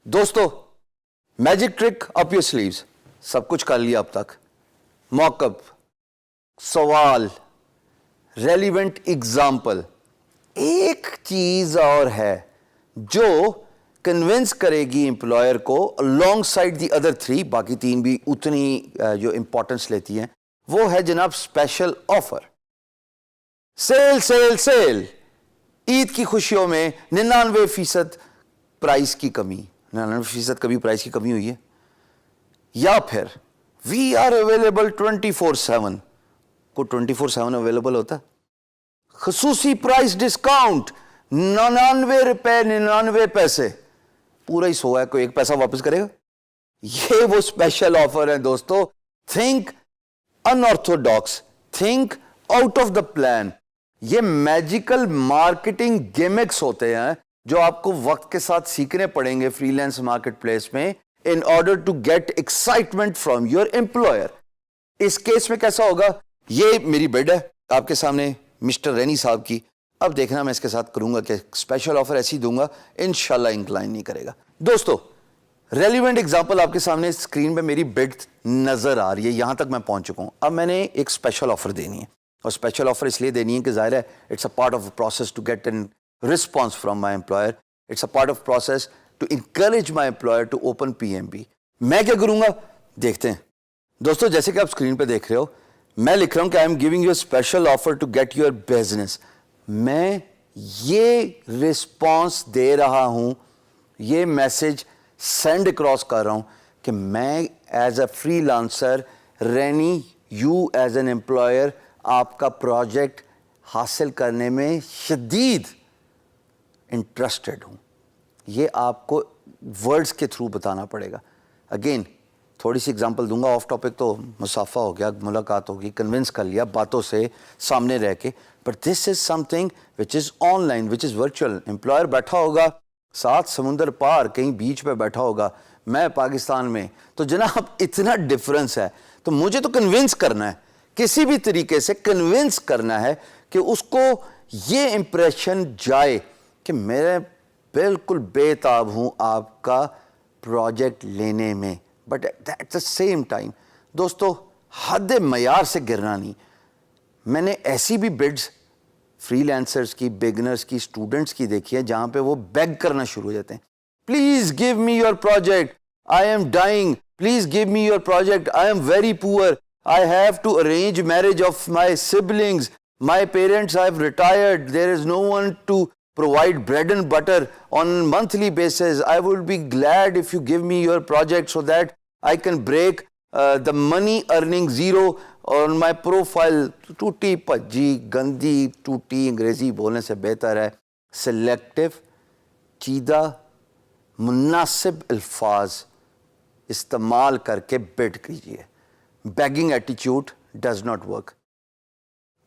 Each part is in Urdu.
دوستو magic trick up your sleeves, سب کچھ کر لیا اب تک، موک اپ، سوال، ریلیونٹ ایگزامپل، ایک چیز اور ہے جو کنونس کرے گی امپلائر کو along side the other three, باقی تین بھی اتنی جو امپورٹنس لیتی ہیں، وہ ہے جناب special offer. Sale sale sale, Eid کی خوشیوں میں 99% پرائز کی کمی، 99% کبھی پرائز کی کمی ہوئی ہے؟ یا پھر وی آر اویلیبل 24/7، کو 24/7 اویلیبل ہوتا ہے؟ خصوصی پرائز ڈسکاؤنٹ 99 روپے 99 پیسے، پورا ہی 100 ہے، کوئی ایک پیسہ واپس کرے گا؟ یہ وہ اسپیشل آفر ہے دوستو. Think unorthodox, think out of the plan. یہ میجیکل مارکیٹنگ گیمکس ہوتے ہیں جو آپ کو وقت کے ساتھ سیکھنے پڑیں گے فری لینس مارکیٹ پلیس میں in order to get excitement from your employer. اس کیس میں کیسا ہوگا؟ یہ میری بیڈ ہے آپ کے سامنے مسٹر رینی صاحب کی. اب دیکھنا میں اس کے ساتھ کروں گا کہ اسپیشل آفر ایسی دوں گا انشاءاللہ انکلائن نہیں کرے گا. دوستو ریلیونٹ ایگزامپل آپ کے سامنے اسکرین پہ میری بیڈ نظر آ رہی ہے، یہاں تک میں پہنچ چکا ہوں. اب میں نے ایک اسپیشل آفر دینی ہے، اور اسپیشل آفر اس لیے دینی ہے کہ ظاہر ہے it's a part of process to get an response from my employer. It's a part of process to encourage my employer to open PMB. میں کیا کروں گا دیکھتے ہیں دوستو. جیسے کہ آپ اسکرین پہ دیکھ رہے ہو میں لکھ رہا ہوں کہ I am giving you a special offer to get your business. میں یہ رسپانس دے رہا ہوں، یہ میسج سینڈ اکراس کر رہا ہوں کہ میں ایز اے فری لانسر رینی، یو ایز این امپلائر، آپ کا پروجیکٹ حاصل کرنے میں شدید انٹرسٹڈ ہوں. یہ آپ کو ورڈز کے تھرو بتانا پڑے گا. اگین تھوڑی سی اگزامپل دوں گا، آف ٹاپک تو مسافہ ہو گیا، ملاقات ہوگی، کنونس کر لیا باتوں سے سامنے رہ کے، but this is some thing which is on line, which is virtual. Employer بیٹھا ہوگا ساتھ سمندر پار کہیں بیچ پہ بیٹھا ہوگا، میں پاکستان میں، تو جناب اتنا ڈفرنس ہے. تو مجھے تو کنونس کرنا ہے، کسی بھی طریقے سے کنونس کرنا ہے کہ اس کو یہ امپریشن جائے کہ میں بالکل بے تاب ہوں آپ کا پروجیکٹ لینے میں. But at the same time دوستو حد معیار سے گرنا نہیں. میں نے ایسی بھی بڈز فری لینسرز کی، بگنرز کی، اسٹوڈنٹس کی دیکھی ہے جہاں پہ وہ بیگ کرنا شروع ہو جاتے ہیں. Please give me your project, I am dying, please give me your project, I am very poor, I have to arrange marriage of my siblings. My parents have retired. There is no one to provide bread and butter on monthly basis. I would be glad if you give me your project so that I can break the money earning zero on my profile. ٹوٹی پجی گندی ٹوٹی انگریزی بولنے سے بہتر ہے سلیکٹو، چیدہ، مناسب الفاظ استعمال کر کے بڈ کیجیے. بیگنگ ایٹیچیوڈ ڈز ناٹ ورک.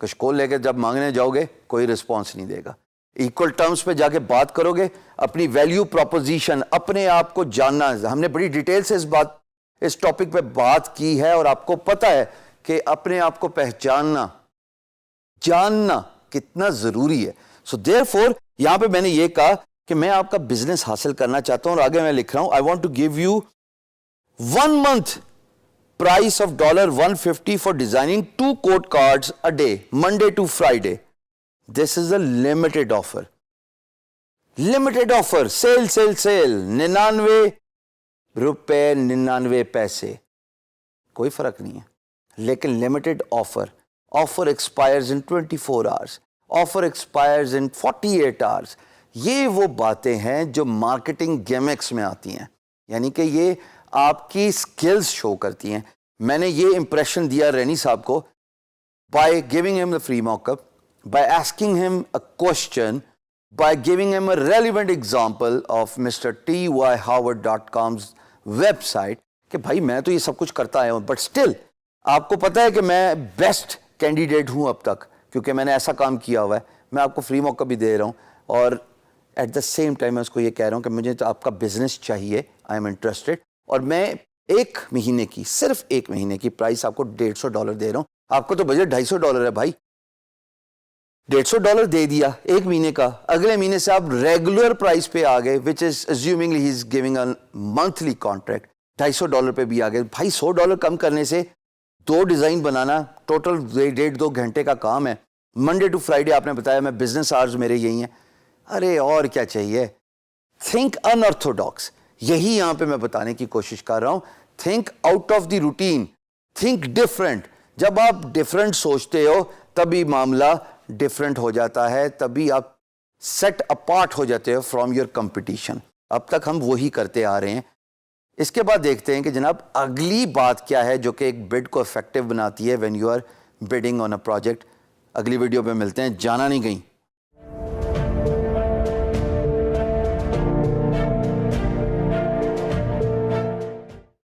کشکول لے کے جب مانگنے جاؤ گے کوئی رسپانس نہیں دے گا. ایکول ٹرمز پہ جا کے بات کرو گے، اپنی ویلیو پروپوزیشن، اپنے آپ کو جاننا. ہم نے بڑی ڈیٹیل سے اس ٹاپک پہ بات کی ہے، اور آپ کو پتہ ہے کہ اپنے آپ کو پہچاننا، جاننا کتنا ضروری ہے. سو دیئر فور یہاں پہ میں نے یہ کہا کہ میں آپ کا بزنس حاصل کرنا چاہتا ہوں، اور آگے میں لکھ رہا ہوں I want to give you 1 month price of $150 for designing 2 quote cards a day, Monday to Friday. This is a limited offer. Limited offer. Sale, sale, sale. 99 روپے 99 پیسے. کوئی فرق نہیں ہے. لیکن limited offer. Offer expires in 24 hours. Offer expires in 48 hours. یہ وہ باتیں ہیں جو مارکیٹنگ گیمکس میں آتی ہیں. یعنی کہ یہ آپ کی سکلز شو کرتی ہیں. میں نے یہ امپریشن دیا رینی صاحب کو by giving him the free mock up, by asking him a question, by giving him a relevant example of mister TYHoward.com's website کہ بھائی میں تو یہ سب کچھ کرتا آیا ہوں، بٹ اسٹل آپ کو پتہ ہے کہ میں بیسٹ کینڈیڈیٹ ہوں اب تک کیونکہ میں نے ایسا کام کیا ہوا ہے. میں آپ کو فری موقع بھی دے رہا ہوں، اور ایٹ دا سیم ٹائم میں اس کو یہ کہہ رہا ہوں کہ مجھے تو آپ کا بزنس چاہیے، آئی ایم انٹرسٹڈ. اور میں ایک مہینے کی, صرف ایک مہینے کی پرائس آپ کو $150 دے رہا ہوں. آپ کو تو بجٹ $250 ہے بھائی, $150 دے دیا ایک مہینے کا, اگلے مہینے سے آپ ریگولر پرائس پہ آ گئے, وچ از assumingly he is giving a monthly contract, $250 پہ بھی آ گئے. بھائی $100 کم کرنے سے 2 ڈیزائن بنانا ٹوٹل 1.5-2 گھنٹے کا کام ہے. منڈے ٹو فرائیڈے آپ نے بتایا میں بزنس آورز میرے یہی ہیں. ارے اور کیا چاہیے. تھنک ان آرتھوڈاکس, یہی یہاں پہ میں بتانے کی کوشش کر رہا ہوں. Think out of the routine, think different. جب آپ ڈفرینٹ سوچتے ہو تبھی معاملہ ڈفرینٹ ہو جاتا ہے, تبھی آپ سیٹ اپارٹ ہو جاتے ہو فرام یور کمپٹیشن. اب تک ہم وہی کرتے آ رہے ہیں. اس کے بعد دیکھتے ہیں کہ جناب اگلی بات کیا ہے جو کہ ایک بڈ کو افیکٹو بناتی ہے when you are bidding on a project. اگلی ویڈیو پہ ملتے ہیں, جانا نہیں کہیں.